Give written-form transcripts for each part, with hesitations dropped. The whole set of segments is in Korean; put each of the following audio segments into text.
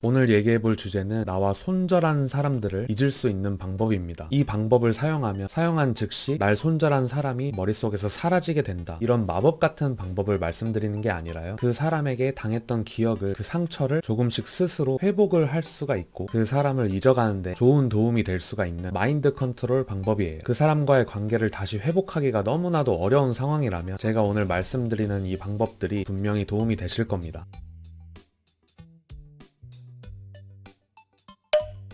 오늘 얘기해볼 주제는 나와 손절한 사람들을 잊을 수 있는 방법입니다. 이 방법을 사용한 즉시 날 손절한 사람이 머릿속에서 사라지게 된다. 이런 마법 같은 방법을 말씀드리는 게 아니라요. 그 사람에게 당했던 기억을, 그 상처를 조금씩 스스로 회복을 할 수가 있고 그 사람을 잊어가는데 좋은 도움이 될 수가 있는 마인드 컨트롤 방법이에요. 그 사람과의 관계를 다시 회복하기가 너무나도 어려운 상황이라면 제가 오늘 말씀드리는 이 방법들이 분명히 도움이 되실 겁니다.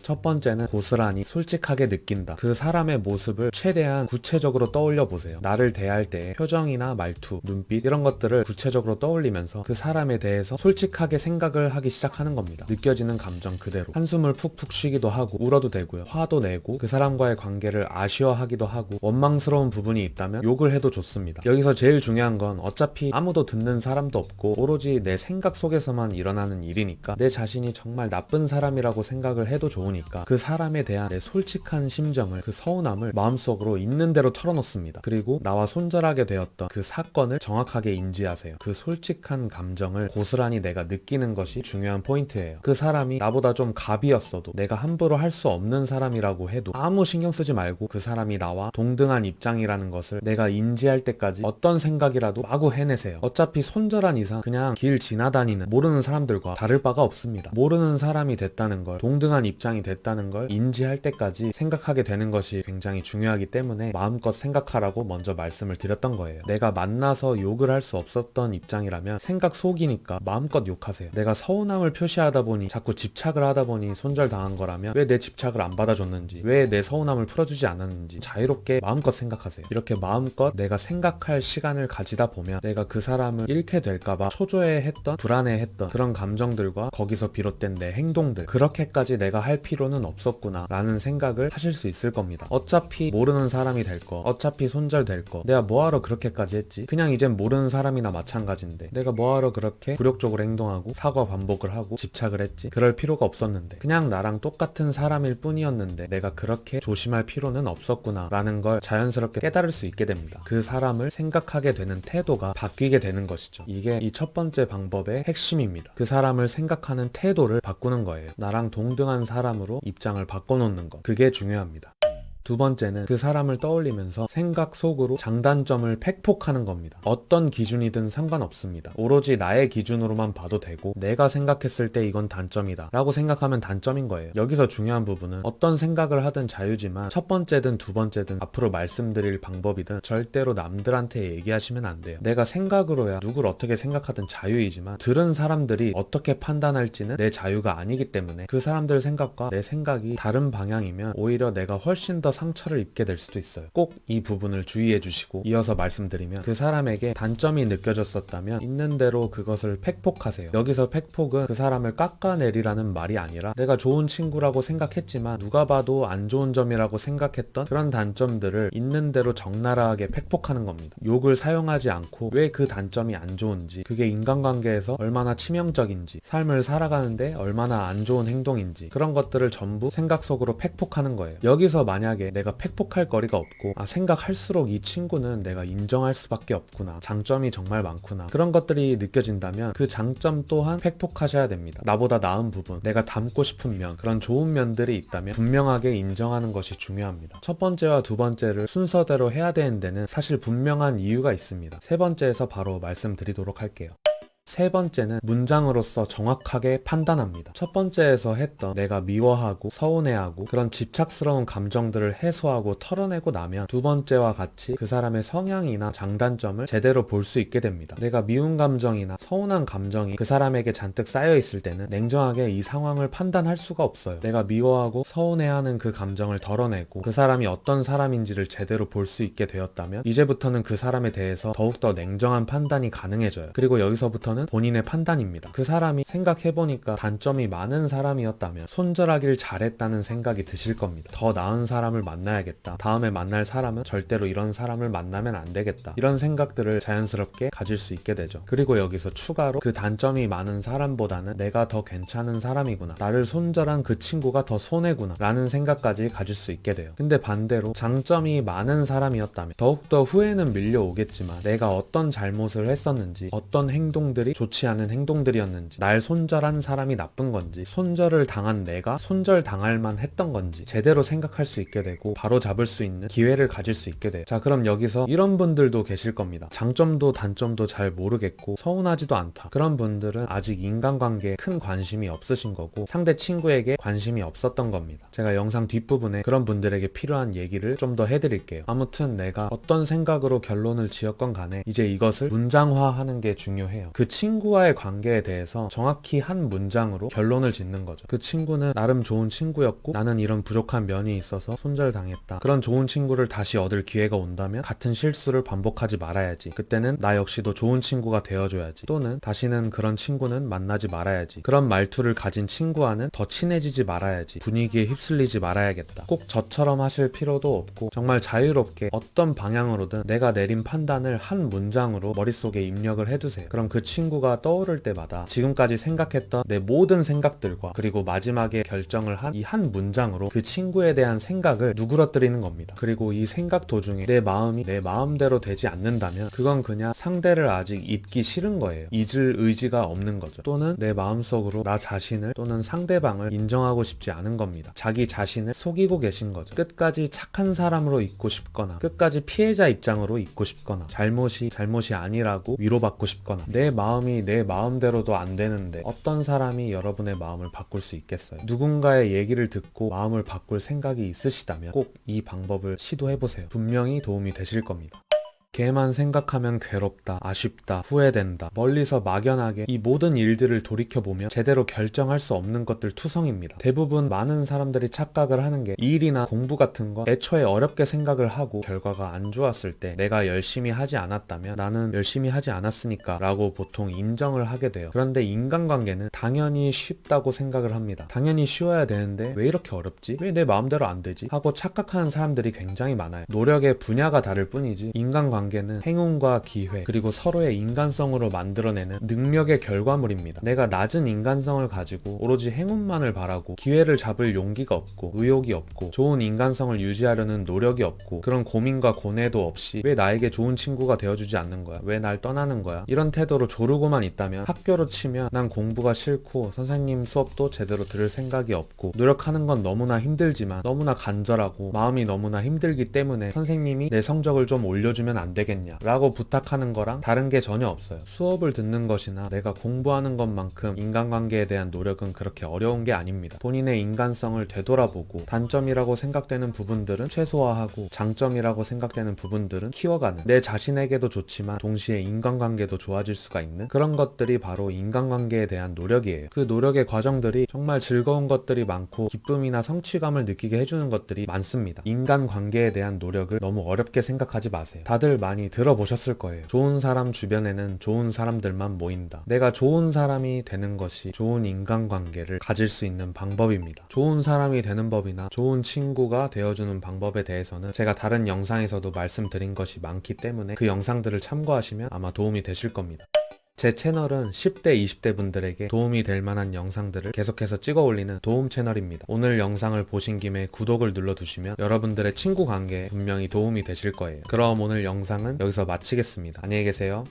첫 번째는 고스란히 솔직하게 느낀다. 그 사람의 모습을 최대한 구체적으로 떠올려 보세요. 나를 대할 때 표정이나 말투, 눈빛 이런 것들을 구체적으로 떠올리면서 그 사람에 대해서 솔직하게 생각을 하기 시작하는 겁니다. 느껴지는 감정 그대로 한숨을 푹푹 쉬기도 하고 울어도 되고요. 화도 내고 그 사람과의 관계를 아쉬워하기도 하고 원망스러운 부분이 있다면 욕을 해도 좋습니다. 여기서 제일 중요한 건 어차피 아무도 듣는 사람도 없고 오로지 내 생각 속에서만 일어나는 일이니까 내 자신이 정말 나쁜 사람이라고 생각을 해도 좋으니까 그 사람에 대한 내 솔직한 심정을, 그 서운함을 마음속으로 있는 대로 털어놓습니다. 그리고 나와 손절하게 되었던 그 사건을 정확하게 인지하세요. 그 솔직한 감정을 고스란히 내가 느끼는 것이 중요한 포인트예요. 그 사람이 나보다 좀 갑이었어도 내가 함부로 할 수 없는 사람이라고 해도 아무 신경 쓰지 말고 그 사람이 나와 동등한 입장이라는 것을 내가 인지할 때까지 어떤 생각이라도 마구 해내세요. 어차피 손절한 이상 그냥 길 지나다니는 모르는 사람들과 다를 바가 없습니다. 모르는 사람이 됐다는 걸, 동등한 입장이 됐다는 걸 인지할 때까지 생각하게 되는 것이 굉장히 중요하기 때문에 마음껏 생각하라고 먼저 말씀을 드렸던 거예요. 내가 만나서 욕을 할 수 없었던 입장이라면 생각 속이니까 마음껏 욕하세요. 내가 서운함을 표시하다 보니 자꾸 집착을 하다 보니 손절당한 거라면 왜 내 집착을 안 받아줬는지, 왜 내 서운함을 풀어주지 않았는지 자유롭게 마음껏 생각하세요. 이렇게 마음껏 내가 생각할 시간을 가지다 보면 내가 그 사람을 잃게 될까봐 초조해했던, 불안해했던 그런 감정들과 거기서 비롯된 내 행동들, 그렇게까지 내가 할 필요는 없었구나 라는 생각을 하실 수 있을 겁니다. 어차피 모르는 사람이 될 거, 어차피 손절될 거, 내가 뭐하러 그렇게까지 했지? 그냥 이젠 모르는 사람이나 마찬가지인데 내가 뭐하러 그렇게 굴욕적으로 행동하고 사과 반복을 하고 집착을 했지? 그럴 필요가 없었는데, 그냥 나랑 똑같은 사람일 뿐이었는데 내가 그렇게 조심할 필요는 없었구나 라는 걸 자연스럽게 깨달을 수 있게 됩니다. 그 사람을 생각하게 되는 태도가 바뀌게 되는 것이죠. 이게 이 첫 번째 방법의 핵심입니다. 그 사람을 생각하는 태도를 바꾸는 거예요. 나랑 동등한 사람으로 입장을 바꿔놓는 것, 그게 중요합니다. 두 번째는 그 사람을 떠올리면서 생각 속으로 장단점을 팩폭하는 겁니다. 어떤 기준이든 상관없습니다. 오로지 나의 기준으로만 봐도 되고 내가 생각했을 때 이건 단점이다 라고 생각하면 단점인 거예요. 여기서 중요한 부분은 어떤 생각을 하든 자유지만 첫 번째든 두 번째든 앞으로 말씀드릴 방법이든 절대로 남들한테 얘기하시면 안 돼요. 내가 생각으로야 누굴 어떻게 생각하든 자유이지만 들은 사람들이 어떻게 판단할지는 내 자유가 아니기 때문에 그 사람들 생각과 내 생각이 다른 방향이면 오히려 내가 훨씬 더 상처를 입게 될 수도 있어요. 꼭 이 부분을 주의해 주시고, 이어서 말씀드리면 그 사람에게 단점이 느껴졌었다면 있는 대로 그것을 팩폭하세요. 여기서 팩폭은 그 사람을 깎아내리라는 말이 아니라 내가 좋은 친구라고 생각했지만 누가 봐도 안 좋은 점이라고 생각했던 그런 단점들을 있는 대로 적나라하게 팩폭하는 겁니다. 욕을 사용하지 않고 왜 그 단점이 안 좋은지, 그게 인간관계에서 얼마나 치명적인지, 삶을 살아가는데 얼마나 안 좋은 행동인지, 그런 것들을 전부 생각 속으로 팩폭하는 거예요. 여기서 만약에 내가 팩폭할 거리가 없고 생각할수록 이 친구는 내가 인정할 수밖에 없구나, 장점이 정말 많구나, 그런 것들이 느껴진다면 그 장점 또한 팩폭하셔야 됩니다. 나보다 나은 부분, 내가 닮고 싶은 면, 그런 좋은 면들이 있다면 분명하게 인정하는 것이 중요합니다. 첫 번째와 두 번째를 순서대로 해야 되는 데는 사실 분명한 이유가 있습니다. 세 번째에서 바로 말씀드리도록 할게요. 세 번째는 문장으로서 정확하게 판단합니다. 첫 번째에서 했던 내가 미워하고 서운해하고 그런 집착스러운 감정들을 해소하고 털어내고 나면 두 번째와 같이 그 사람의 성향이나 장단점을 제대로 볼 수 있게 됩니다. 내가 미운 감정이나 서운한 감정이 그 사람에게 잔뜩 쌓여 있을 때는 냉정하게 이 상황을 판단할 수가 없어요. 내가 미워하고 서운해하는 그 감정을 덜어내고 그 사람이 어떤 사람인지를 제대로 볼 수 있게 되었다면 이제부터는 그 사람에 대해서 더욱더 냉정한 판단이 가능해져요. 그리고 여기서부터는 본인의 판단입니다. 그 사람이 생각해보니까 단점이 많은 사람이었다면 손절하길 잘했다는 생각이 드실 겁니다. 더 나은 사람을 만나야겠다, 다음에 만날 사람은 절대로 이런 사람을 만나면 안 되겠다, 이런 생각들을 자연스럽게 가질 수 있게 되죠. 그리고 여기서 추가로 그 단점이 많은 사람보다는 내가 더 괜찮은 사람이구나, 나를 손절한 그 친구가 더 손해구나 라는 생각까지 가질 수 있게 돼요. 근데 반대로 장점이 많은 사람이었다면 더욱더 후회는 밀려오겠지만 내가 어떤 잘못을 했었는지, 어떤 행동들이 행동들이 좋지 않은 행동들이었는지, 날 손절한 사람이 나쁜 건지, 손절을 당한 내가 손절당할 만 했던 건지 제대로 생각할 수 있게 되고 바로 잡을 수 있는 기회를 가질 수 있게 돼요. 자, 그럼 여기서 이런 분들도 계실 겁니다. 장점도 단점도 잘 모르겠고 서운하지도 않다. 그런 분들은 아직 인간관계에 큰 관심이 없으신 거고 상대 친구에게 관심이 없었던 겁니다. 제가 영상 뒷부분에 그런 분들에게 필요한 얘기를 좀 더 해드릴게요. 아무튼 내가 어떤 생각으로 결론을 지었건 간에 이제 이것을 문장화하는 게 중요해요. 그 친구와의 관계에 대해서 정확히 한 문장으로 결론을 짓는 거죠. 그 친구는 나름 좋은 친구였고 나는 이런 부족한 면이 있어서 손절당했다. 그런 좋은 친구를 다시 얻을 기회가 온다면 같은 실수를 반복하지 말아야지. 그때는 나 역시도 좋은 친구가 되어줘야지. 또는 다시는 그런 친구는 만나지 말아야지. 그런 말투를 가진 친구와는 더 친해지지 말아야지. 분위기에 휩쓸리지 말아야겠다. 꼭 저처럼 하실 필요도 없고 정말 자유롭게 어떤 방향으로든 내가 내린 판단을 한 문장으로 머릿속에 입력을 해두세요. 그럼 그 친구가 떠오를 때마다 지금까지 생각했던 내 모든 생각들과 그리고 마지막에 결정을 한 이 한 문장으로 그 친구에 대한 생각을 누그러뜨리는 겁니다. 그리고 이 생각 도중에 내 마음이 내 마음대로 되지 않는다면 그건 그냥 상대를 아직 잊기 싫은 거예요. 잊을 의지가 없는 거죠. 또는 내 마음속으로 나 자신을 또는 상대방을 인정하고 싶지 않은 겁니다. 자기 자신을 속이고 계신 거죠. 끝까지 착한 사람으로 있고 싶거나 끝까지 피해자 입장으로 있고 싶거나 잘못이 아니라고 위로받고 싶거나 내 마음이 내 마음대로도 안 되는데 어떤 사람이 여러분의 마음을 바꿀 수 있겠어요? 누군가의 얘기를 듣고 마음을 바꿀 생각이 있으시다면 꼭 이 방법을 시도해보세요. 분명히 도움이 되실 겁니다. 걔만 생각하면 괴롭다, 아쉽다, 후회된다. 멀리서 막연하게 이 모든 일들을 돌이켜보면 제대로 결정할 수 없는 것들 투성입니다. 대부분 많은 사람들이 착각을 하는 게 이 일이나 공부 같은 거 애초에 어렵게 생각을 하고 결과가 안 좋았을 때 내가 열심히 하지 않았다면 나는 열심히 하지 않았으니까 라고 보통 인정을 하게 돼요. 그런데 인간관계는 당연히 쉽다고 생각을 합니다. 당연히 쉬워야 되는데 왜 이렇게 어렵지? 왜 내 마음대로 안 되지? 하고 착각하는 사람들이 굉장히 많아요. 노력의 분야가 다를 뿐이지 인간관계는 행운과 기회 그리고 서로의 인간성으로 만들어내는 능력의 결과물입니다. 내가 낮은 인간성을 가지고 오로지 행운만을 바라고 기회를 잡을 용기가 없고 의욕이 없고 좋은 인간성을 유지하려는 노력이 없고 그런 고민과 고뇌도 없이 왜 나에게 좋은 친구가 되어주지 않는 거야? 왜 날 떠나는 거야? 이런 태도로 조르고만 있다면 학교로 치면 난 공부가 싫고 선생님 수업도 제대로 들을 생각이 없고 노력하는 건 너무나 힘들지만 너무나 간절하고 마음이 너무나 힘들기 때문에 선생님이 내 성적을 좀 올려주면 안 되겠냐 라고 부탁하는 거랑 다른 게 전혀 없어요. 수업을 듣는 것이나 내가 공부하는 것만큼 인간관계에 대한 노력은 그렇게 어려운 게 아닙니다. 본인의 인간성을 되돌아보고 단점이라고 생각되는 부분들은 최소화하고 장점이라고 생각되는 부분들은 키워가는 내 자신에게도 좋지만 동시에 인간관계도 좋아질 수가 있는 그런 것들이 바로 인간관계에 대한 노력이에요. 그 노력의 과정들이 정말 즐거운 것들이 많고 기쁨이나 성취감을 느끼게 해주는 것들이 많습니다. 인간관계에 대한 노력을 너무 어렵게 생각하지 마세요. 다들 많이 들어보셨을 거예요. 좋은 사람 주변에는 좋은 사람들만 모인다. 내가 좋은 사람이 되는 것이 좋은 인간관계를 가질 수 있는 방법입니다. 좋은 사람이 되는 법이나 좋은 친구가 되어주는 방법에 대해서는 제가 다른 영상에서도 말씀드린 것이 많기 때문에 그 영상들을 참고하시면 아마 도움이 되실 겁니다. 제 채널은 10대, 20대 분들에게 도움이 될 만한 영상들을 계속해서 찍어 올리는 도움 채널입니다. 오늘 영상을 보신 김에 구독을 눌러두시면 여러분들의 친구 관계에 분명히 도움이 되실 거예요. 그럼 오늘 영상은 여기서 마치겠습니다. 안녕히 계세요.